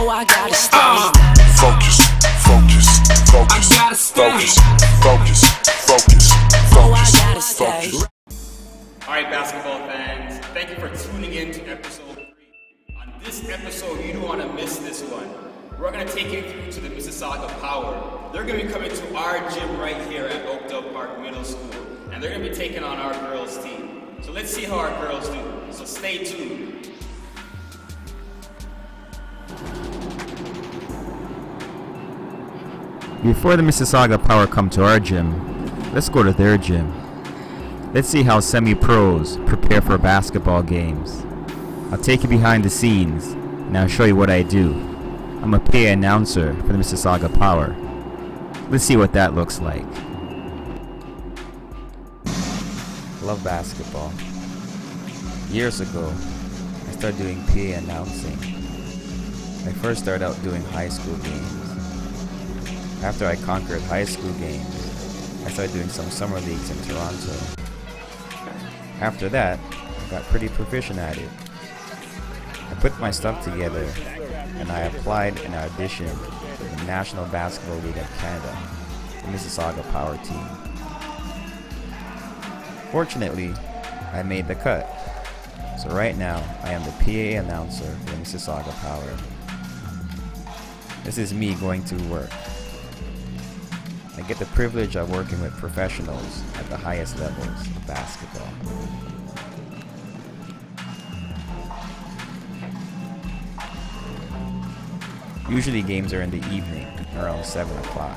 Oh, I gotta stay. Focus, focus, focus, I gotta stay. focus, focus, focus, Oh, I focus, gotta stay. focus. Alright, basketball fans, thank you for tuning in to episode 3. On this episode, you don't want to miss this one. We're going to take you through to the Mississauga Power. They're going to be coming to our gym right here at Oakdale Park Middle School. And they're going to be taking on our girls team. So let's see how our girls do. So stay tuned. Before the Mississauga Power come to our gym, let's go to their gym. Let's see how semi-pros prepare for basketball games. I'll take you behind the scenes and I'll show you what I do. I'm a PA announcer for the Mississauga Power. Let's see what that looks like. Love basketball. Years ago, I started doing PA announcing. I first started out doing high school games. After I conquered high school games, I started doing some summer leagues in Toronto. After that, I got pretty proficient at it. I put my stuff together and I applied and auditioned for the National Basketball League of Canada, the Mississauga Power team. Fortunately, I made the cut. So right now, I am the PA announcer for the Mississauga Power. This is me going to work. I get the privilege of working with professionals at the highest levels of basketball. Usually games are in the evening, around 7 o'clock.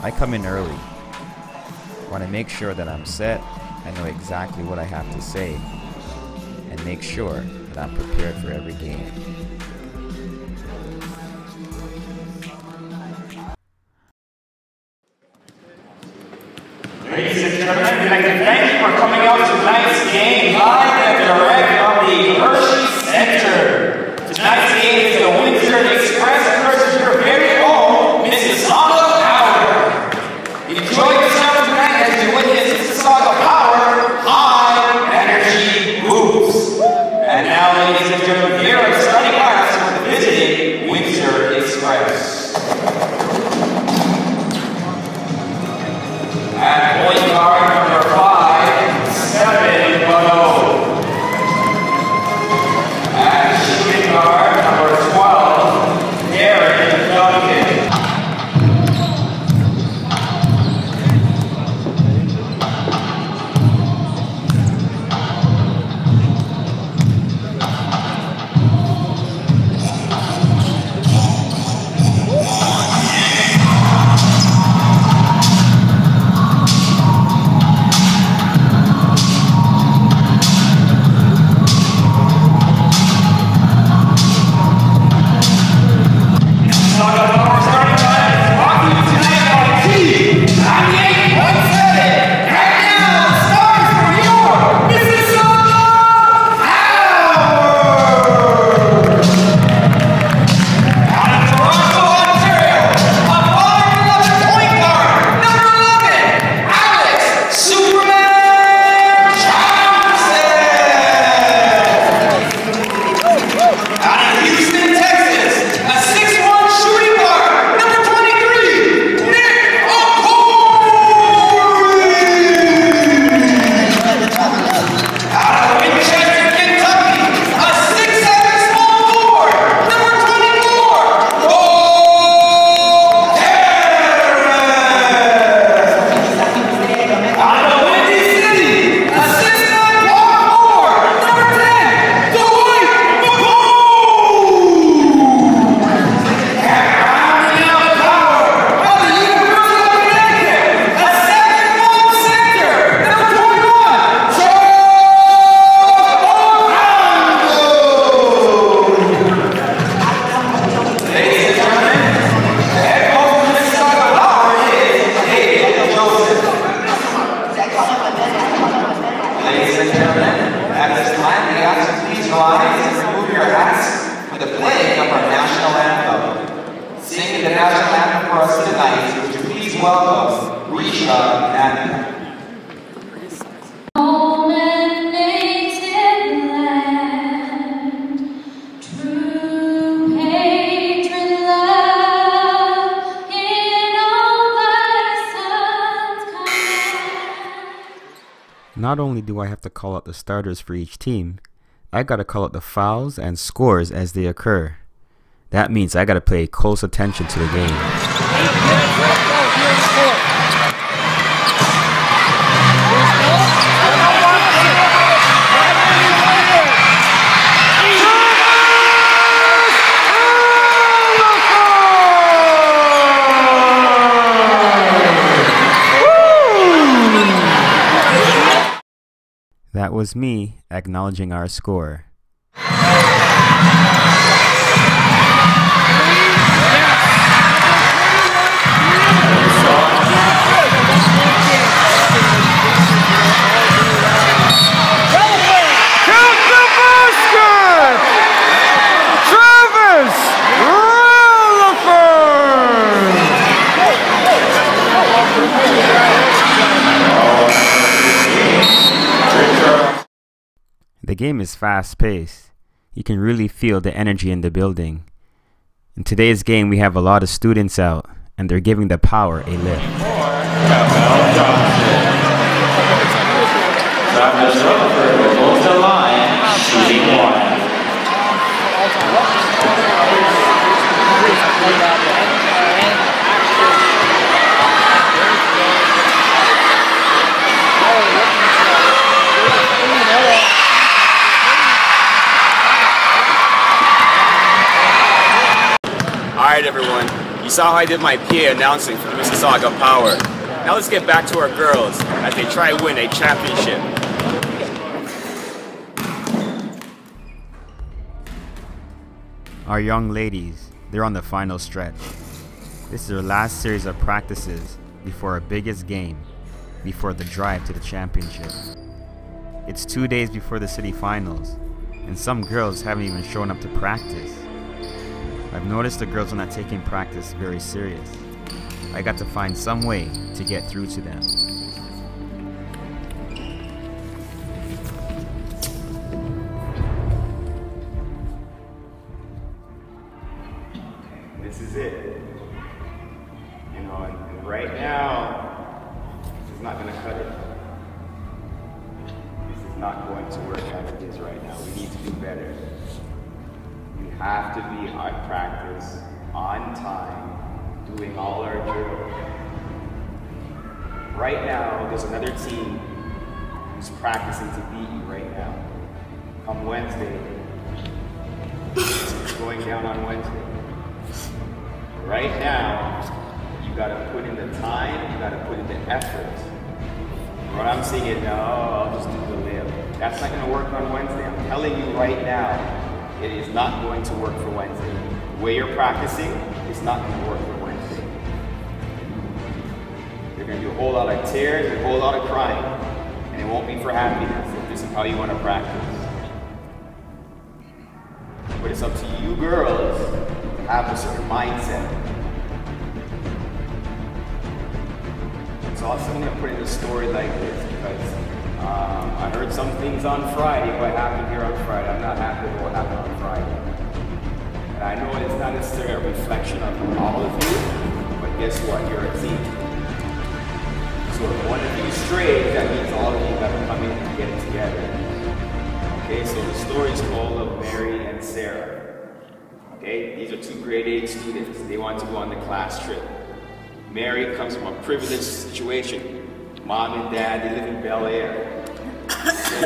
I come in early. I want to make sure that I'm set, I know exactly what I have to say, and make sure that I'm prepared for every game. Ladies and gentlemen, we'd like to thank you for coming out to tonight's game live and direct from the Hershey Center. Tonight's game is the Windsor Express versus your very own Mississauga Power. Enjoy yourself tonight as you witness Mississauga Power High Energy Hoops. And now, ladies and gentlemen, here are starting class for the visiting Windsor Express. At point guard number 5, 7 Bono. At shooting guard number 12, Darren Duncan. not only do I have to call out the starters for each team, I gotta call out the fouls and scores as they occur. That means I gotta pay close attention to the game. That was me acknowledging our score. The game is fast-paced. You can really feel the energy in the building. In today's game, we have a lot of students out, and they're giving the power a lift. Alright everyone, you saw how I did my PA announcing for the Mississauga Power. Now let's get back to our girls as they try to win a championship. Our young ladies, they're on the final stretch. This is their last series of practices before our biggest game, before the drive to the championship. It's 2 days before the city finals, and some girls haven't even shown up to practice. I've noticed the girls are not taking practice very serious. I got to find some way to get through to them. This is it. You know, and right now, this is not going to cut it. This is not going to work as it is right now. We need to do better. We have to be at practice, on time, doing all our drills. Right now, there's another team who's practicing to beat you right now. Come Wednesday, it's going down on Wednesday. Right now, you gotta put in the time, you gotta put in the effort. What I'm saying is, no, I'll just do the layup. That's not gonna work on Wednesday. I'm telling you right now, it is not going to work for Wednesday. The way you're practicing is not going to work for Wednesday. You're going to do a whole lot of tears and a whole lot of crying. And it won't be for happiness if this is how you want to practice. But it's up to you girls to have a certain mindset. So I'm going to put in a story like this because I heard some things on Friday, what happened here on Friday. I'm not happy with what happened on Friday. And I know it's not necessarily a reflection of all of you, but guess what? You're a team. So if one of you strays, that means all of you got to come in and get it together. Okay, so the story is called of Mary and Sarah. Okay, these are 2 grade 8 students. They want to go on the class trip. Mary comes from a privileged situation. Mom and dad, they live in Bel Air.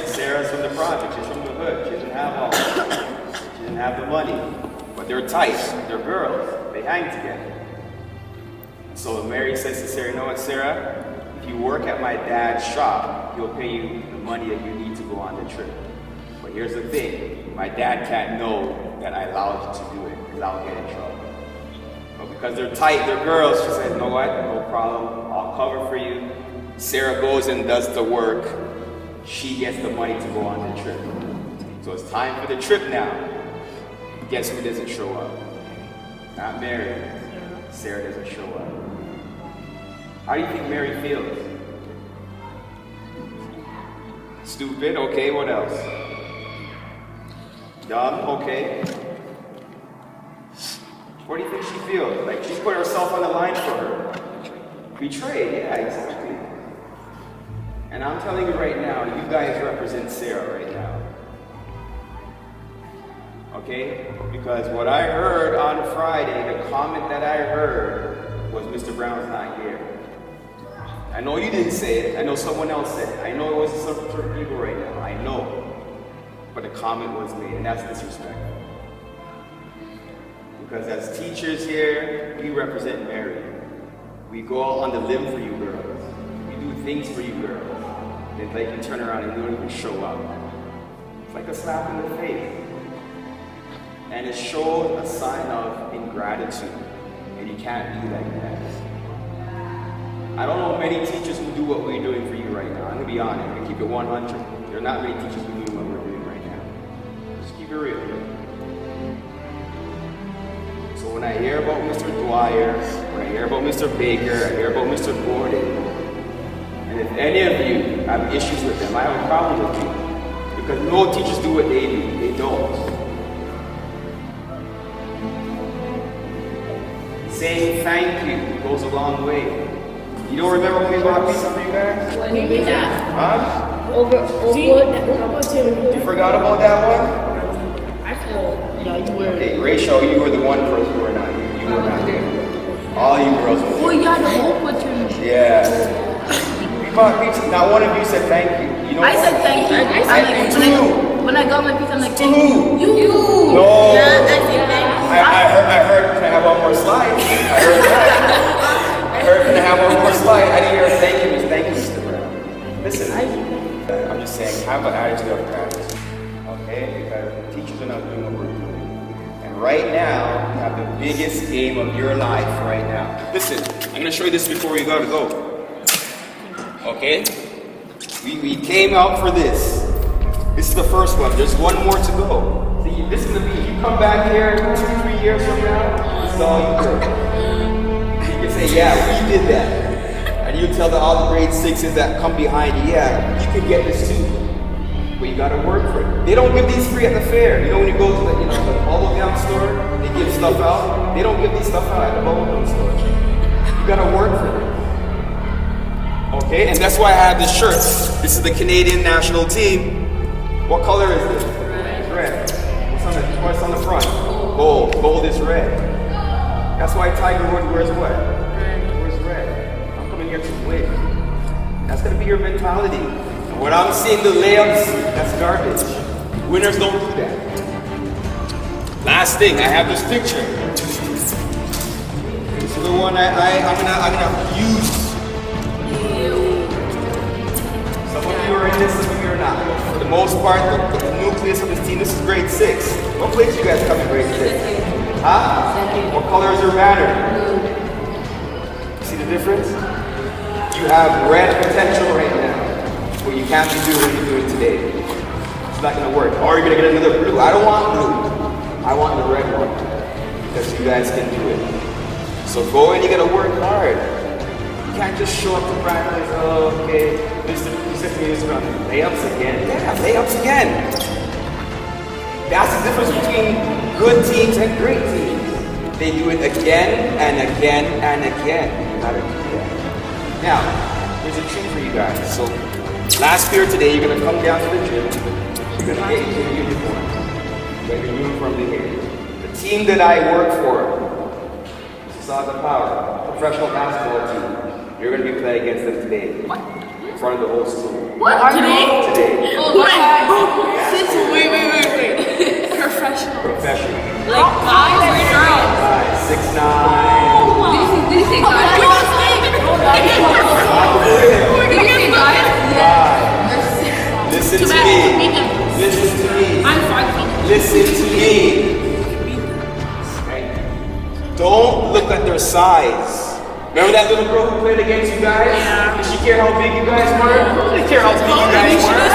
Sarah's from the project, she's from the hood. She doesn't have all that. She doesn't have the money. But they're tight, they're girls. They hang together. So Mary says to Sarah, you know what, Sarah? If you work at my dad's shop, he'll pay you the money that you need to go on the trip. But here's the thing, my dad can't know that I allowed you to do it, because I'll get in trouble. But because they're tight, they're girls, she said, you know what, no problem, I'll cover for you. Sarah goes and does the work. She gets the money to go on the trip. So it's time for the trip now. Guess who doesn't show up? Not Mary. Sarah doesn't show up. How do you think Mary feels? Stupid, okay, what else? Dumb, okay. What do you think she feels? Like she put herself on the line for her. Betrayed, yeah, exactly. And I'm telling you right now, you guys represent Sarah right now. Okay? Because what I heard on Friday, the comment that I heard was Mr. Brown's not here. I know you didn't say it. I know someone else said it. I know it was certain people right now. I know. But the comment was made, and that's disrespectful. Because as teachers here, we represent Mary. We go out on the limb for you girls. We do things for you girls. Then they can turn around and you don't even show up. It's like a slap in the face. And it shows a sign of ingratitude. And you can't be like that. I don't know many teachers who do what we're doing for you right now. I'm going to be honest. I'm going to keep it 100. There are not many teachers who do what we're doing right now. Just keep it real. So when I hear about Mr. Dwyer, when I hear about Mr. Baker, I hear about Mr. Gordon, and if any of you have issues with them, I have a problem with you. Because no teachers do what they do. They don't. Saying thank you goes a long way. You don't remember when we bought pizza for you guys? When you did that. Huh? Over You forgot about that one? I feel, yeah, you were. Okay, Rachel, you were the one person who were not here. You were not there. All you girls were Well, there. yeah, the whole opportunity. Yeah. We bought pizza. Not one of you said thank you. You know I what? said thank you. When I got my pizza, I'm like, thank Who? you. No. Yeah, I said thank you. I heard, can I have one more slide? I heard that. I heard, can I have one more slide? I didn't hear thank you, Mr. Brown. Listen, I'm just saying, have an attitude of gratitude, okay? Because the teachers are not doing what we're doing. And right now, you have the biggest game of your life right now. Listen, I'm going to show you this before we gotta go. Okay? We came out for this. This is the first one. There's one more to go. See, listen to me. You come back here 2-3 years from now, this is all you do. You can say, yeah, we did that. And you tell all the grade 6s that come behind you, yeah, you can get this too. But you gotta work for it. They don't give these free at the fair. You know when you go to the, the bubble gum store, they give stuff out. They don't give these stuff out at the bubble gum store. You gotta work for it. Okay, and that's why I have this shirt. This is the Canadian national team. What color is this? Red. What's on the front? Gold. Gold is red. That's why Tiger Woods wears what? Wears red. I'm coming here to win. That's gonna be your mentality. And when I'm seeing the layups, that's garbage. Winners don't do that. Last thing, I have this picture. This is the one I'm gonna use. Some of you are in this, some of you are not. For the most part, the nucleus of this team, this is grade 6. What place you guys come in grade 6? Huh? What color is your banner? See the difference? You have red potential right now. What you can't be doing what you're doing today. It's not gonna work. Or you're gonna get another blue. I don't want blue. I want the red one. Because you guys can do it. So go and you gotta work hard. You can't just show up to practice, oh, okay, Mr. Brown, layups again. Yeah, layups again. That's the difference between good teams and great teams. They do it again and again and again. You gotta do that. Now, there's a treat for you guys. So, last period today, you're gonna come down to the gym. You're gonna get your uniform. You got your uniform to here. The team that I work for, Mississauga Power, professional basketball team. You're going to be playing against them today. What? In front of the whole school. What? Today? Today. Oh, wait. Professional. Like guys or girls? Guys, 6'9". Did you say guys? We're gonna say guys? Guys, listen to me. Listen to me. I'm 5 feet. Listen to me. Don't look at their size. Remember that little girl who played against you guys? Yeah. Did she care how big you guys were? She didn't care how big you guys were. I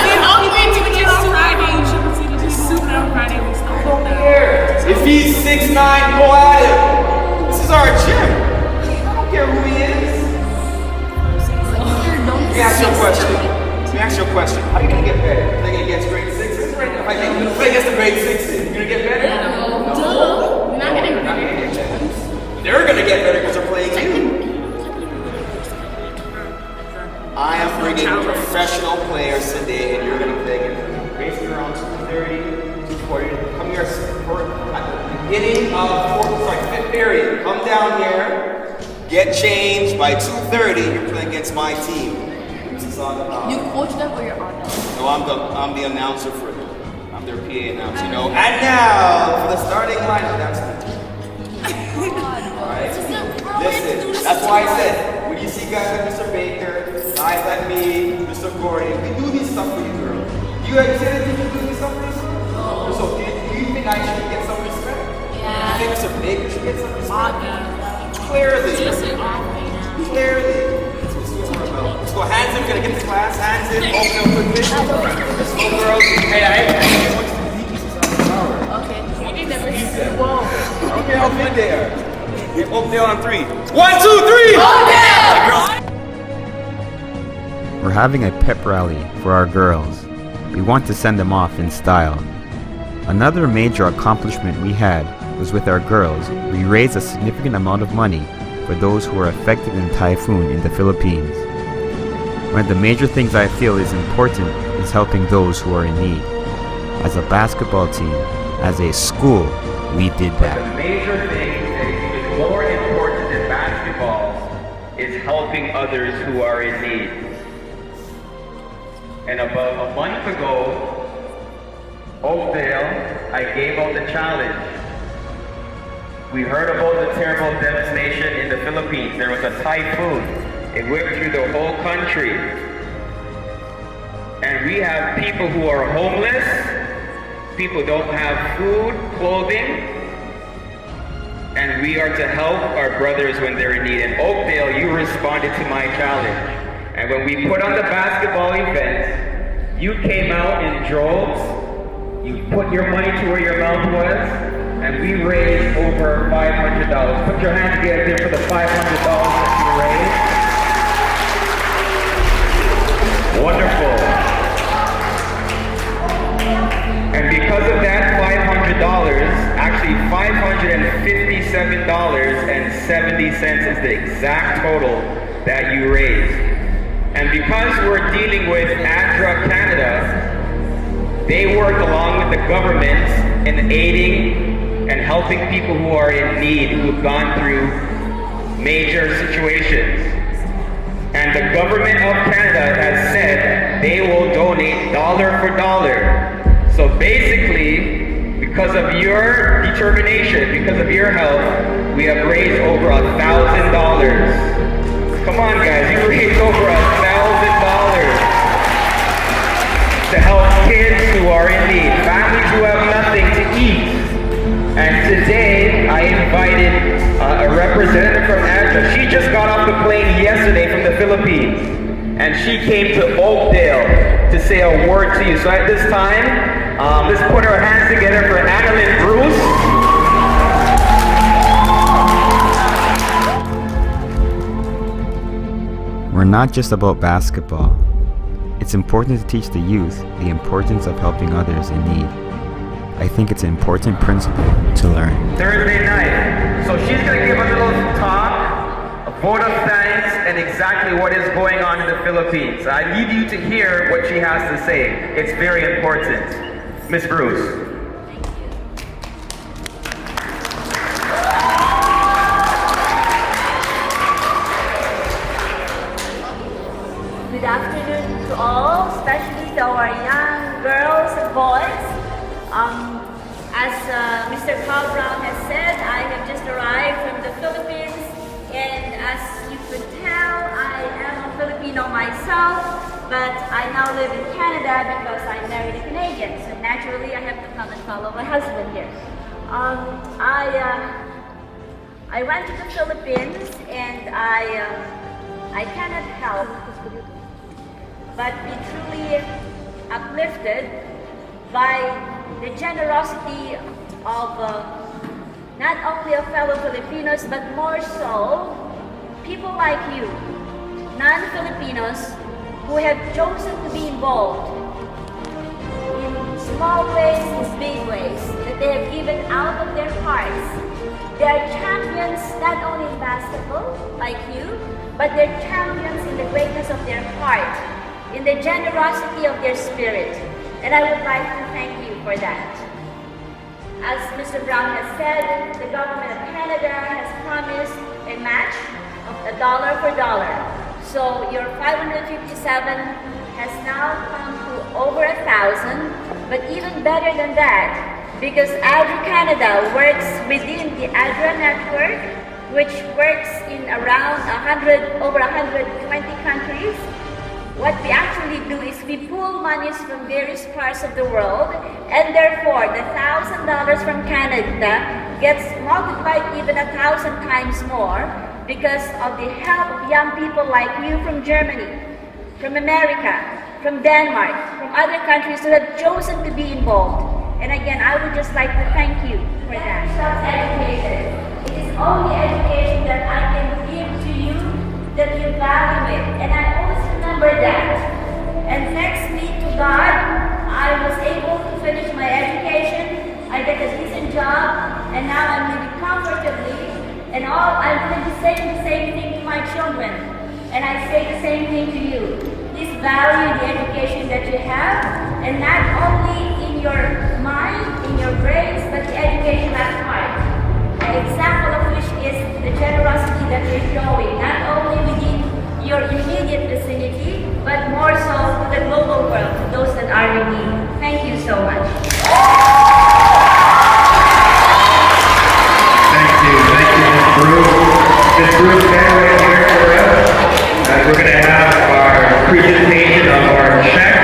don't care. If he's 6'9", go at him. This is our gym. I don't care who he is. Let me ask you a question. How are you going to get better? Playing against grade 6s? Right now, you're going to play against the grade 6s. You're going to get better? No. You're not going to get better. They're going to get better because they're playing you. I am bringing professional beginning of fifth period. Come down here, get changed by 2:30. You're playing against my team. Mississauga Power. You coach them or you're on them? No, I'm the announcer for them. I'm their PA announcer, you know. And now for the starting lineup. That's alright. Listen, that's why I said when you see guys like Mr. Baker, guys like me, Mr. Gordon, we do this stuff for you, girl. You ever said anything to do this stuff for you? No. So do you think I should get some respect? Yeah. You think Mr. Baker should get some respect? Obvious. Clearly. Just an athlete now. Clearly. That's what it's all about. Let's go, hands in, gonna get to class, hands in, open up quickly. Let's go, girls. Hey, I want you to beat Mississauga Power. Okay. We never said. Whoa. Okay, I'll be there. Get Oakdale on 3. 1, 2, 3! We're having a pep rally for our girls. We want to send them off in style. Another major accomplishment we had was with our girls. We raised a significant amount of money for those who were affected in typhoon in the Philippines. One of the major things I feel is important is helping those who are in need. As a basketball team, as a school, we did that. The major thing that is more important than basketball is helping others who are in need. And about a month ago, Oakdale, I gave out the challenge. We heard about the terrible devastation in the Philippines. There was a typhoon. It went through the whole country. And we have people who are homeless, people don't have food, clothing, and we are to help our brothers when they're in need. And Oakdale, you responded to my challenge. And when we put on the basketball event, you came out in droves, you put your money to where your mouth was, and we raised over $500. Put your hands together for the $500 that you raised. Wonderful. And because of that $500, actually $557.70 is the exact total that you raised. And because we're dealing with ADRA Canada, they work along with the government in aiding and helping people who are in need, who've gone through major situations. And the government of Canada has said they will donate dollar for dollar. So basically, because of your determination, because of your help, we have raised over $1,000. Come on guys, you raised over $1,000 to help kids who are in need, families who have nothing to eat. And today, I invited a representative from ADRA. She just got off the plane yesterday from the Philippines. And she came to Oakdale to say a word to you. So at this time, let's put our hands together for Annalyn Bruce. We're not just about basketball. It's important to teach the youth the importance of helping others in need. I think it's an important principle to learn. Thursday night. So she's going to give a little talk, a vote of thanks, and exactly what is going on in the Philippines. I need you to hear what she has to say. It's very important. Miss Bruce. Good afternoon to all, especially to our young girls and boys. As Mr. Brown has said, I have just arrived from the Philippines, and as you could tell, I am a Filipino myself, but I now live in Canada because I married a Canadian, so naturally I have to come and follow my husband here. I went to the Philippines, and I cannot help but be truly uplifted by the generosity of not only of fellow Filipinos, but more so people like you, non-Filipinos, who have chosen to be involved in small ways, in big ways, that they have given out of their hearts. They are champions not only in basketball, like you, but they're champions in the greatness of their heart, in the generosity of their spirit. And I would like to thank you for that. As Mr. Brown has said, the government of Canada has promised a match of $1 for dollar. So your 557 has now come to over 1,000, but even better than that, because Agri-Canada works within the Agri Network, which works in around over 120 countries. What we actually do is we pull monies from various parts of the world, and therefore the $1,000 from Canada gets multiplied even 1,000 times more because of the help of young people like you from Germany, from America, from Denmark, from other countries who have chosen to be involved. And again, I would just like to thank you for that. Education. It is only education that I can give to you that you value it. And I always remember that. And thanks be to God, I was able to finish my education. I get a decent job, and now I'm living comfortably. And I'm going to say the same thing to my children. And I say the same thing to you. Please value the education that you have, and not only in your mind, in your brains, but the education at heart. An example of which is the generosity that you're showing, not only within your immediate vicinity, but more so to the global world, to those that are in need. Thank you so much. Thank you, Ms. Bruce. Ms. Bruce, stand right here for us. We're going to have our presentation of our check.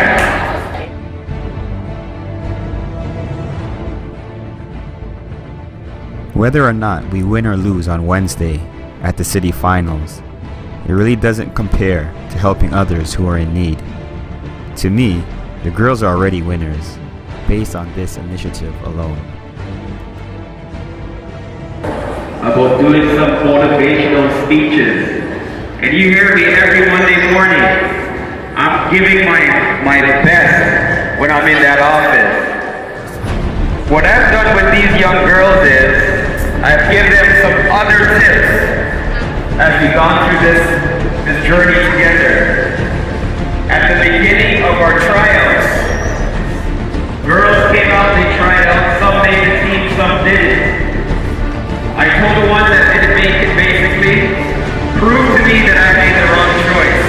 Whether or not we win or lose on Wednesday at the city finals, it really doesn't compare to helping others who are in need. To me, the girls are already winners, based on this initiative alone. About doing some motivational speeches. And you hear me every Monday morning. I'm giving my best when I'm in that office. What I've done with these young girls is I've given them some other tips as we've gone through this journey together. At the beginning of our tryouts, girls came out, they tried out, some made the team, some didn't. I told the ones that didn't make it basically, prove to me that I made the wrong choice.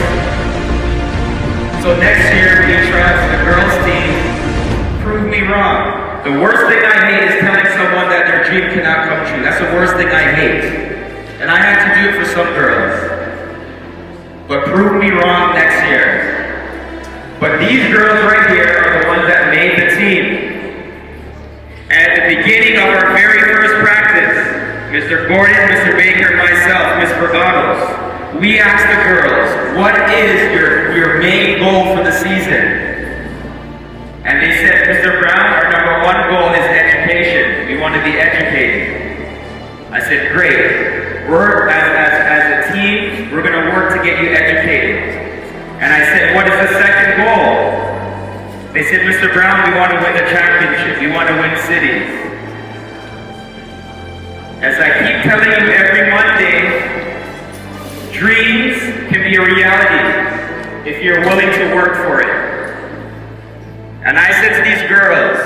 So next year, when you try out for the girls team, prove me wrong. The worst thing I hate is telling someone that their dream cannot come true. That's the worst thing I hate. And I had to do it for some girls. But prove me wrong next year. But these girls right here are the ones that made the team. At the beginning of our very first practice, Mr. Gordon, Mr. Baker, myself, Ms. Berganos, we asked the girls, what is your main goal for the season? And they said, Mr. Brown, our number one goal is education. We want to be educated. I said, great. We're, as a team, we're going to work to get you educated. And I said, what is the second goal? They said, Mr. Brown, we want to win the championship. We want to win cities. As I keep telling you every Monday, dreams can be a reality if you're willing to work for it. And I said to these girls,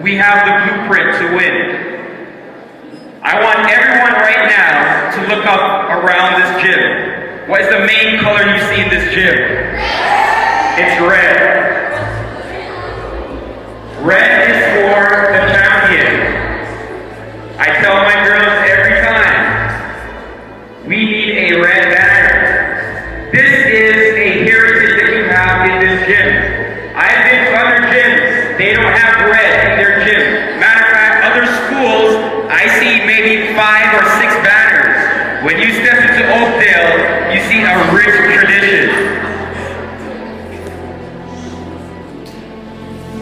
we have the blueprint to win. I want everyone right now to look up around this gym. What is the main color you see in this gym? It's red. Red is for the champion. I tell my girls every time, we need a red banner. This is a heritage that you have in this gym. I've been to other gyms, they don't have red in their gym. Matter of fact, other schools, I see maybe 5 or 6 banners. When you step into Oakdale, you see a rich tradition.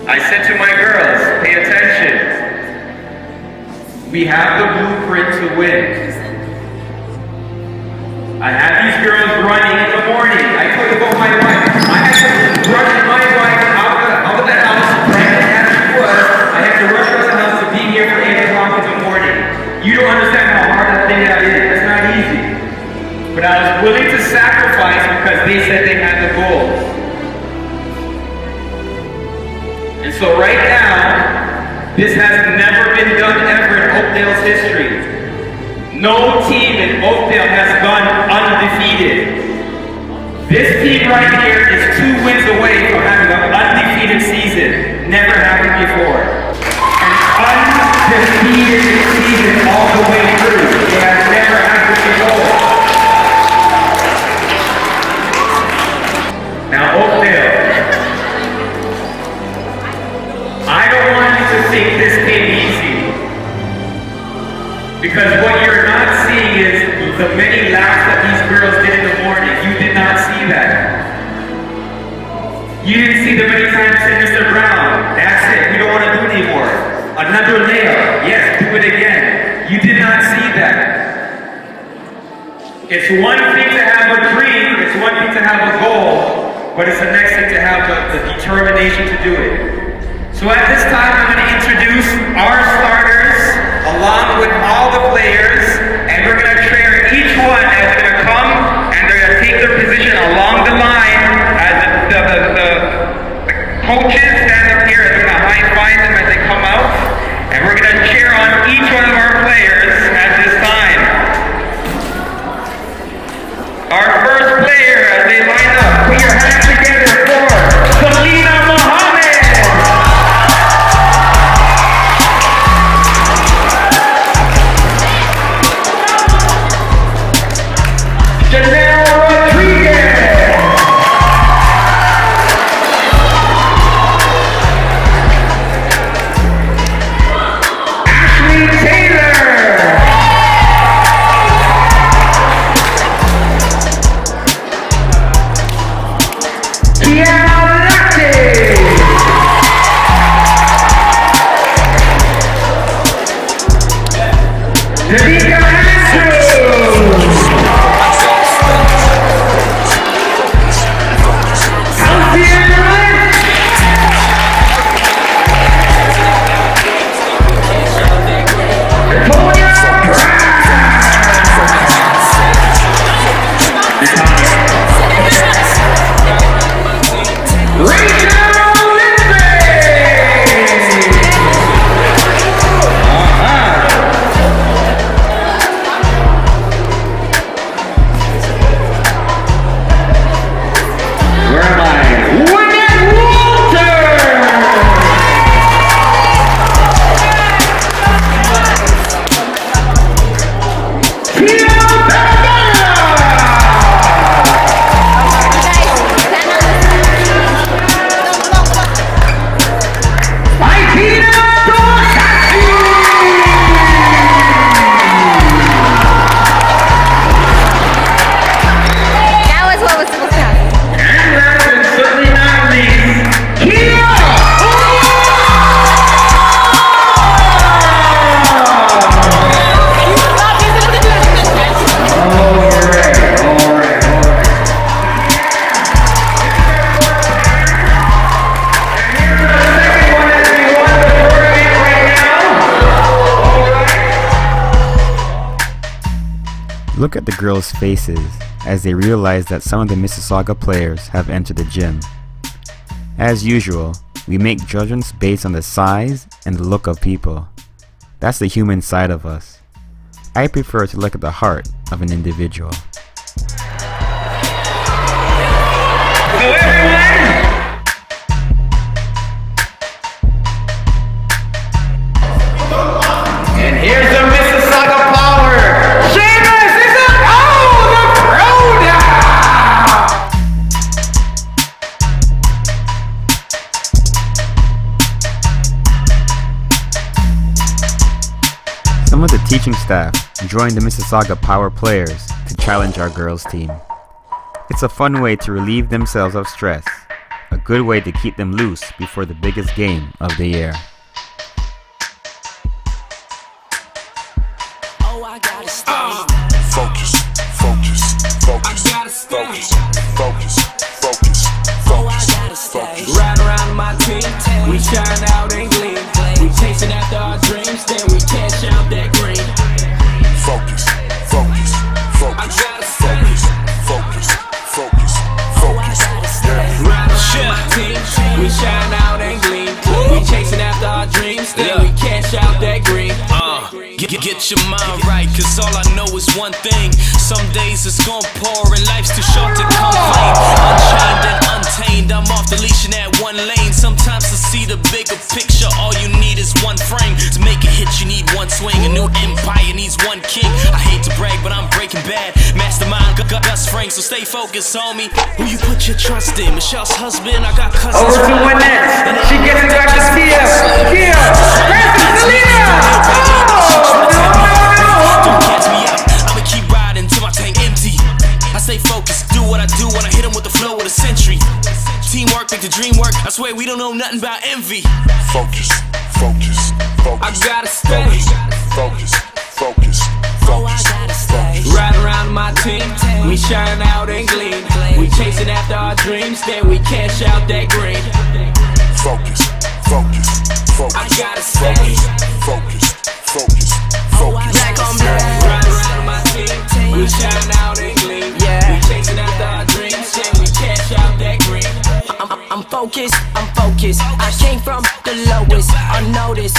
I said to my girls, pay attention. We have the blueprint to win. I had these girls running in the morning. I told you about my wife. I had to rush my wife out of the house, pregnant as she was. I had to rush out of the house to be here for 8 o'clock in the morning. You don't understand how hard that thing that is. It's not easy. But I was willing to sacrifice because they said they had the goals. And so right now, This has never been done ever in Oakdale's history. No team in Oakdale has gone undefeated. This team right here is 2 wins away from having an undefeated season. Never happened before. An undefeated season all the way through. It has never happened before. Now Oakdale, I don't want you to think this came easy. Because what you're not seeing is the many laughs that these girls did in the morning. You did not see that. You didn't see the many times said, Mr.Brown, that's it, we don't want to do it anymore. Another layup, yes, do it again. You did not see that. It's one thing to have a dream, it's one thing to have a goal, but it's the next thing to have the determination to do it. So at this time, I'm going to introduce our starters, along with all the players, and we're going to train each one as they're going to come, and they're going to take their position along the line as the coaches stand up here, and they're going to high-five them as they come out, and we're going to cheer on each one of our players at this time. Our first player, as they line up, put your hands together for Selena Mohammed. Look at the girls' faces as they realize that some of the Mississauga players have entered the gym. As usual, we make judgments based on the size and the look of people. That's the human side of us. I prefer to look at the heart of an individual. And here's the Mississauga Power. Seamus is up. Oh, the throwdown! Some of the teaching staff joined the Mississauga Power players to challenge our girls team. It's a fun way to relieve themselves of stress, a good way to keep them loose before the biggest game of the year. Focus, focus, focus, focus, focus, focus, focus, focus. Ride around my team, we shine out and gleam. We chasing after our dreams, then we cash out that green. Focus, focus, focus, focus, focus, focus, focus. Ride around my team, we shine out and gleam. We chasing after our dreams, then we Get your mind right, cause all I know is one thing. Some days it's gon' pour and life's too short to complain. Unchained and untamed, I'm off the leash in that one lane. Sometimes to see the bigger picture, all you need is one frame. To make a hit you need one swing, a new empire needs one king. I hate to brag but I'm breaking bad. Mastermind, Gus Frank, so stay focused homie. Who you put your trust in? Michelle's husband, I got cousins. Over to one next. She gets it back to Kia. Kia. Don't catch me up, I'ma keep riding till my tank empty. I stay focused, do what I do when I hit him with the flow of the century. Teamwork make the dream work, I swear we don't know nothing about envy. Focus, focus, focus. I gotta stay. Focus, focus, focus, focus. Ride around my team, we shine out and gleam. We chasing after our dreams, then we cash out that green. Focus, focus, focus. I gotta stay. Focus, focus, focus. Black on black. Ride around my team, we shine out and gleam. We chasing after our dreams, then we cash out that green. I'm focused, I'm focused. I came from the lowest, unnoticed.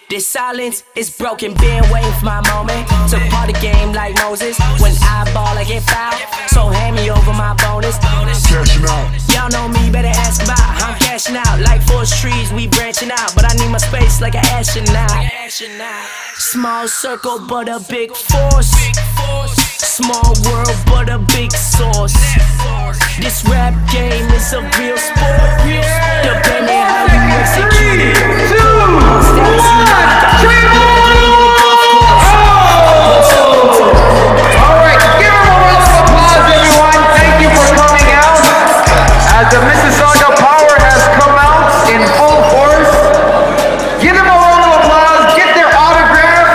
This silence is broken, been waiting for my moment to part the game like Moses. When I ball, I get fouled, so hand me over my bonus. Cashing out. Y'all know me, better ask about. I'm cashing out like forest trees, we branching out. But I need my space like an astronaut. Small circle, but a big force. Small world, but a big source. This rap game is a real sport. Depending how you execute it. 3, 2, 1, dream Alright, give her a round of applause, everyone. Thank you for coming out. As the Mississauga Power has come out in full force, give them a round of applause. Get their autograph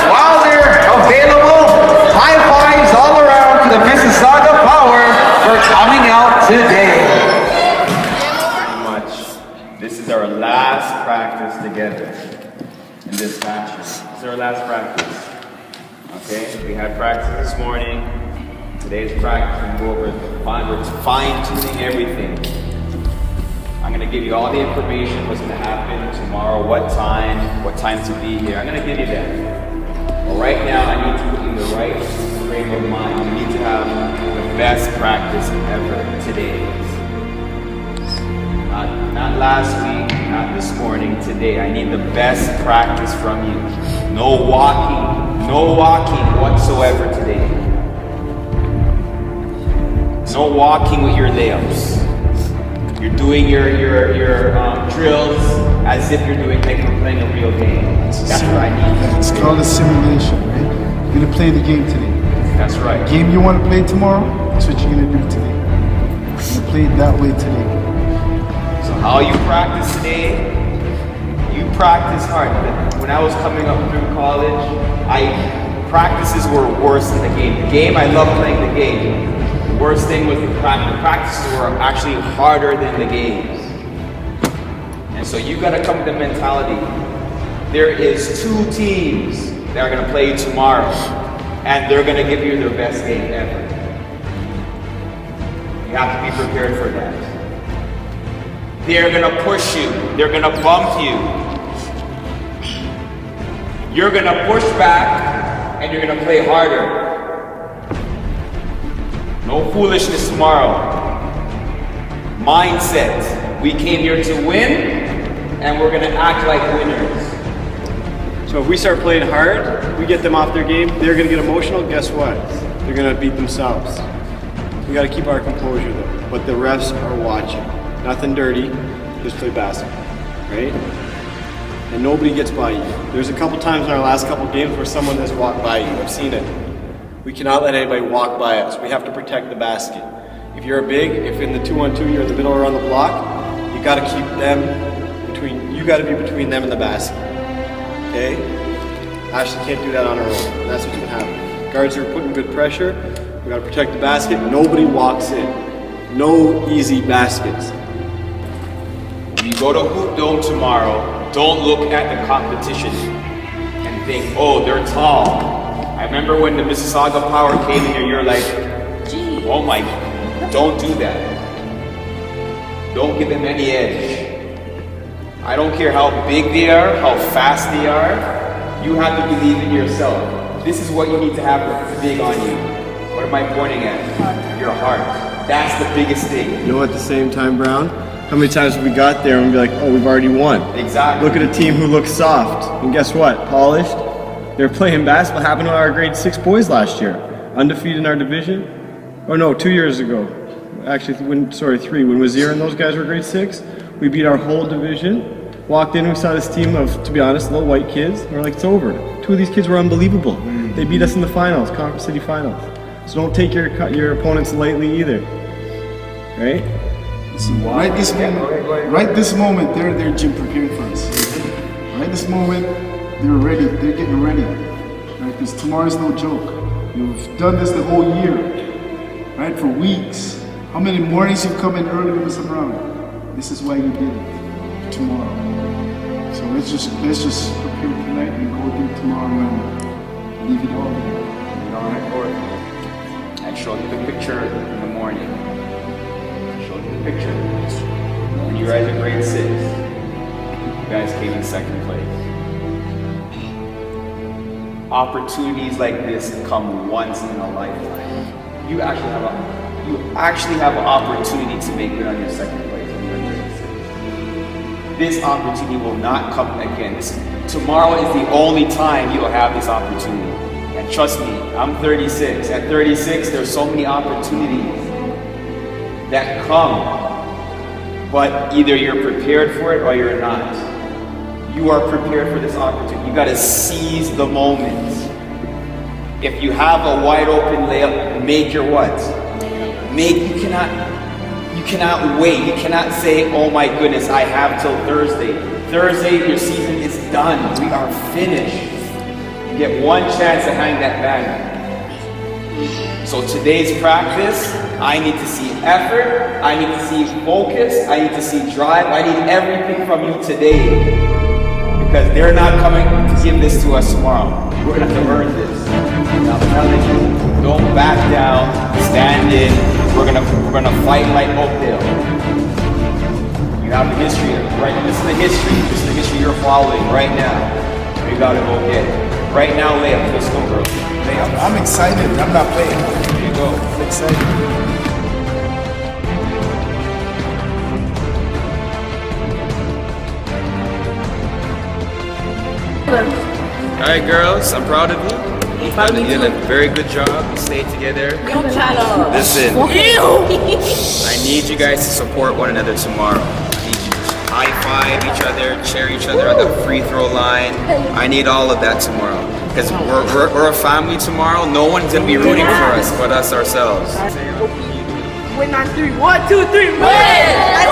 while they're available. High fives all around to the Mississauga Power for coming out today. This is our last practice together in this fashion. This is our last practice. Okay, we had practice this morning. Today's practice, we're we're fine-tuning everything. I'm gonna give you all the information, what's gonna happen tomorrow, what time to be here. I'm gonna give you that. But right now, I need to put you in the right frame of mind. You need to have the best practice ever today. Not last week, not this morning, today. I need the best practice from you. No walking whatsoever today. No walking with your layups. You're doing your drills as if you're doing like you're playing a real game. That's what I need. It's called a simulation, right? You're gonna play the game today. That's right. The game you want to play tomorrow, that's what you're gonna do today. You're gonna play it that way today. So how you practice today, you practice hard. When I was coming up through college, practices were worse than the game. The game, I love playing the game. The worst thing was the practices were actually harder than the games. And so you gotta come with the mentality. There is 2 teams that are gonna play tomorrow, and they're gonna give you their best game ever. You have to be prepared for that. They're gonna push you. They're gonna bump you. You're gonna push back and you're gonna play harder. No foolishness tomorrow. Mindset. We came here to win and we're gonna act like winners. So if we start playing hard, we get them off their game, they're gonna get emotional, guess what? They're gonna beat themselves. We gotta keep our composure though, but the refs are watching. Nothing dirty, just play basketball, right? And nobody gets by you. There's a couple times in our last couple games where someone has walked by you. I've seen it. We cannot let anybody walk by us. We have to protect the basket. If you're a big, if in the 2-on-2 you're in the middle or on the block, you gotta keep them between, you gotta be between them and the basket, okay? Ashley can't do that on her own, and that's what's gonna happen. Guards are putting good pressure, we gotta protect the basket, nobody walks in. No easy baskets. When you go to Hoop Dome tomorrow, don't look at the competition and think, oh, they're tall. I remember when the Mississauga Power came in here, you're like, oh my, don't do that. Don't give them any edge. I don't care how big they are, how fast they are, You have to believe in yourself. This is what you need to have big on you. What am I pointing at? Your heart. That's the biggest thing. You know, at the same time, Brown, how many times have we got there and be like, oh, we've already won? Exactly. Look at a team who looks soft. And guess what? Polished. They're playing basketball. Happened to our grade 6 boys last year. Undefeated in our division. Oh no, 2 years ago. Actually, 3. When Wazir and those guys were grade 6, we beat our whole division. Walked in, we saw this team of, to be honest, little white kids. We're like, it's over. 2 of these kids were unbelievable. They beat us in the finals, Conference City finals. So don't take your opponents lightly either. Right? Right this moment, they're gym preparing for us. Right this moment, they're ready. They're getting ready. Right? Because tomorrow's no joke. You've done this the whole year. Right? For weeks. How many mornings you've come in early with Mr. Brown? This is why you did it. Tomorrow. So let's just prepare tonight and go do tomorrow and leave it all. I showed you the picture in the morning. I showed you the picture. When you guys in grade 6, you guys came in 2nd place. Opportunities like this come once in a lifetime. You actually have an opportunity to make good on your 2nd place when you're in grade 6. This opportunity will not come again. Tomorrow is the only time you'll have this opportunity. And trust me, I'm 36. At 36, there's so many opportunities that come, but either you're prepared for it or you're not. You are prepared for this opportunity. You gotta seize the moment. If you have a wide open layup, make your what? You cannot wait. You cannot say, oh my goodness, I have till Thursday. Thursday, your season is done. We are finished. You get one chance to hang that banner. So today's practice, I need to see effort. I need to see focus. I need to see drive. I need everything from you today. Because they're not coming to give this to us tomorrow. We're going to have to earn this. And I'm telling you, don't back down, stand in. We're gonna fight like Oakdale. You have the history, right? This is the history. This is the history you're following right now. You gotta go get it. Right now, layup. Let's go, girls. Layup. I'm excited. I'm not playing. There you go. I'm excited. Alright girls, I'm proud of you. You did a very good job. Stay together. Listen, I need you guys to support one another tomorrow. I need you to high five each other, cheer each other on the free throw line. I need all of that tomorrow. Because we're a family tomorrow. No one's going to be rooting for us but us ourselves. Win on 3. 1, 2, 3, win!